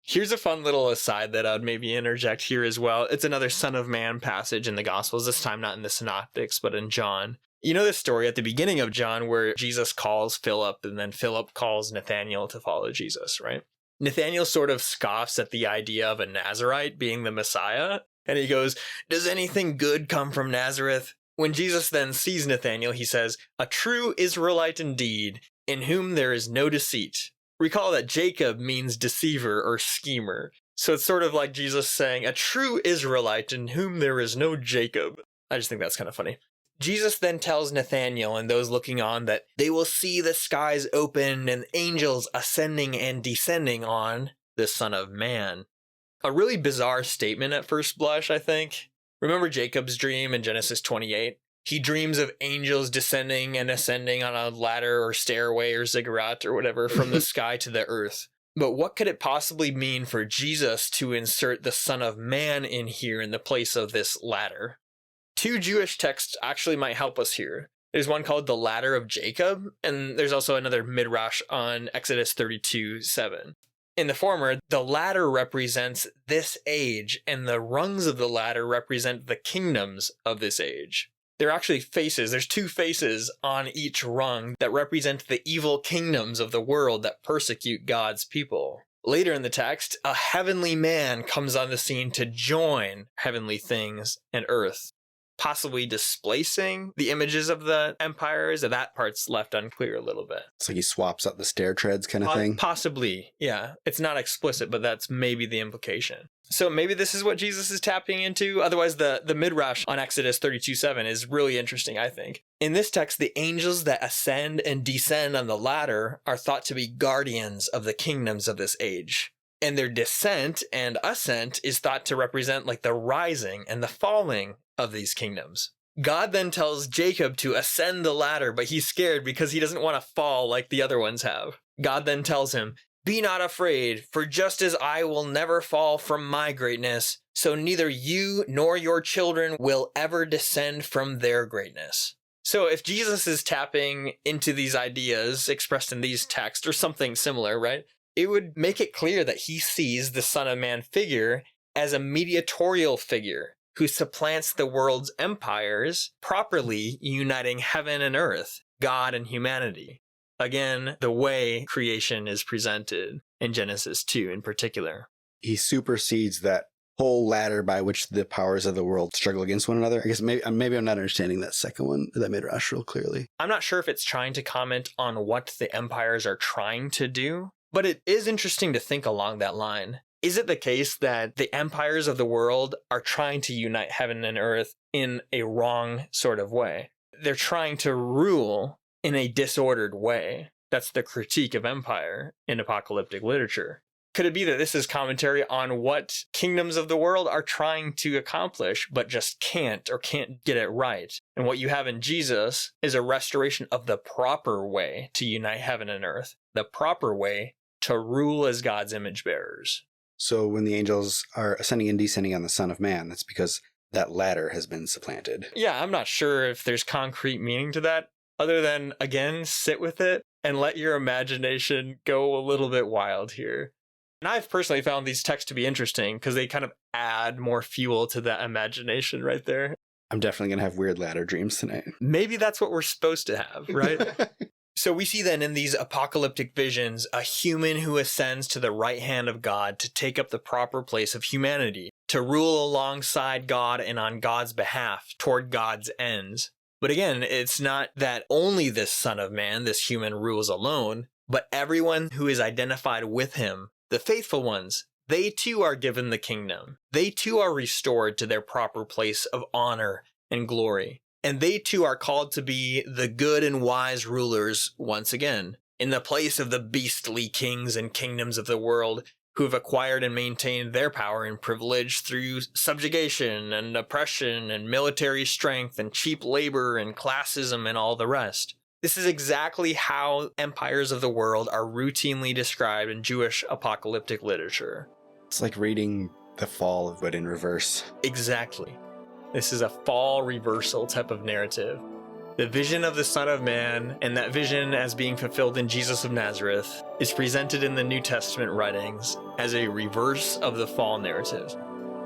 Here's a fun little aside that I'd maybe interject here as well. It's another Son of Man passage in the Gospels, this time not in the Synoptics, but in John. You know this story at the beginning of John where Jesus calls Philip and then Philip calls Nathanael to follow Jesus, right? Nathanael sort of scoffs at the idea of a Nazirite being the Messiah. And he goes, "Does anything good come from Nazareth?" When Jesus then sees Nathanael, he says, "A true Israelite indeed, in whom there is no deceit." Recall that Jacob means deceiver or schemer. So it's sort of like Jesus saying, a true Israelite in whom there is no Jacob. I just think that's kind of funny. Jesus then tells Nathanael and those looking on that they will see the skies open and angels ascending and descending on the Son of Man. A really bizarre statement at first blush, I think. Remember Jacob's dream in Genesis 28? He dreams of angels descending and ascending on a ladder or stairway or ziggurat or whatever from the sky to the earth. But what could it possibly mean for Jesus to insert the Son of Man in here in the place of this ladder? Two Jewish texts actually might help us here. There's one called the Ladder of Jacob, and there's also another midrash on Exodus 32:7. In the former, the ladder represents this age, and the rungs of the ladder represent the kingdoms of this age. They're actually faces. There's two faces on each rung that represent the evil kingdoms of the world that persecute God's people. Later in the text, a heavenly man comes on the scene to join heavenly things and earth, possibly displacing the images of the empires. That part's left unclear a little bit. It's like he swaps up the stair treads kind of thing. Possibly, yeah. It's not explicit, but that's maybe the implication. So maybe this is what Jesus is tapping into. Otherwise, the midrash on Exodus 32:7 is really interesting, I think. In this text, the angels that ascend and descend on the ladder are thought to be guardians of the kingdoms of this age. And their descent and ascent is thought to represent like the rising and the falling of these kingdoms. God then tells Jacob to ascend the ladder, but he's scared because he doesn't want to fall like the other ones have. God then tells him, "Be not afraid, for just as I will never fall from my greatness, so neither you nor your children will ever descend from their greatness." So if Jesus is tapping into these ideas expressed in these texts or something similar, right, it would make it clear that he sees the Son of Man figure as a mediatorial figure who supplants the world's empires, properly uniting heaven and earth, God and humanity. Again, the way creation is presented in Genesis 2 in particular. He supersedes that whole ladder by which the powers of the world struggle against one another. I guess maybe I'm not understanding that second one, that midrash real clearly. I'm not sure if it's trying to comment on what the empires are trying to do, but it is interesting to think along that line. Is it the case that the empires of the world are trying to unite heaven and earth in a wrong sort of way? They're trying to rule in a disordered way. That's the critique of empire in apocalyptic literature. Could it be that this is commentary on what kingdoms of the world are trying to accomplish, but just can't get it right? And what you have in Jesus is a restoration of the proper way to unite heaven and earth, the proper way to rule as God's image bearers. So when the angels are ascending and descending on the Son of Man, that's because that ladder has been supplanted. Yeah, I'm not sure if there's concrete meaning to that, other than, again, sit with it and let your imagination go a little bit wild here. And I've personally found these texts to be interesting because they kind of add more fuel to that imagination right there. I'm definitely going to have weird ladder dreams tonight. Maybe that's what we're supposed to have, right? So we see then in these apocalyptic visions a human who ascends to the right hand of God to take up the proper place of humanity, to rule alongside God and on God's behalf toward God's ends. But again, it's not that only this Son of Man, this human, rules alone, but everyone who is identified with him, the faithful ones, they too are given the kingdom. They too are restored to their proper place of honor and glory. And they too are called to be the good and wise rulers once again, in the place of the beastly kings and kingdoms of the world who have acquired and maintained their power and privilege through subjugation and oppression and military strength and cheap labor and classism and all the rest. This is exactly how empires of the world are routinely described in Jewish apocalyptic literature. It's like reading The Fall, but in reverse. Exactly. This is a fall reversal type of narrative. The vision of the Son of Man, and that vision as being fulfilled in Jesus of Nazareth, is presented in the New Testament writings as a reverse of the fall narrative.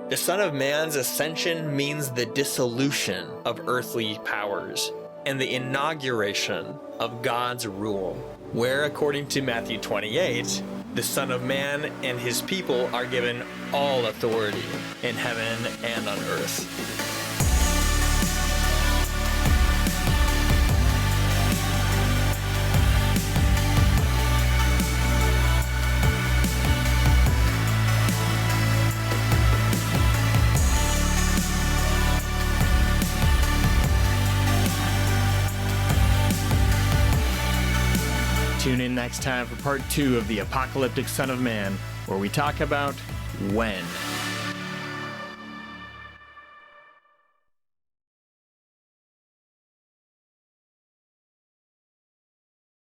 The Son of Man's ascension means the dissolution of earthly powers and the inauguration of God's rule, where, according to Matthew 28, the Son of Man and his people are given all authority in heaven and on earth. next time for part 2 of the Apocalyptic Son of Man, where we talk about when.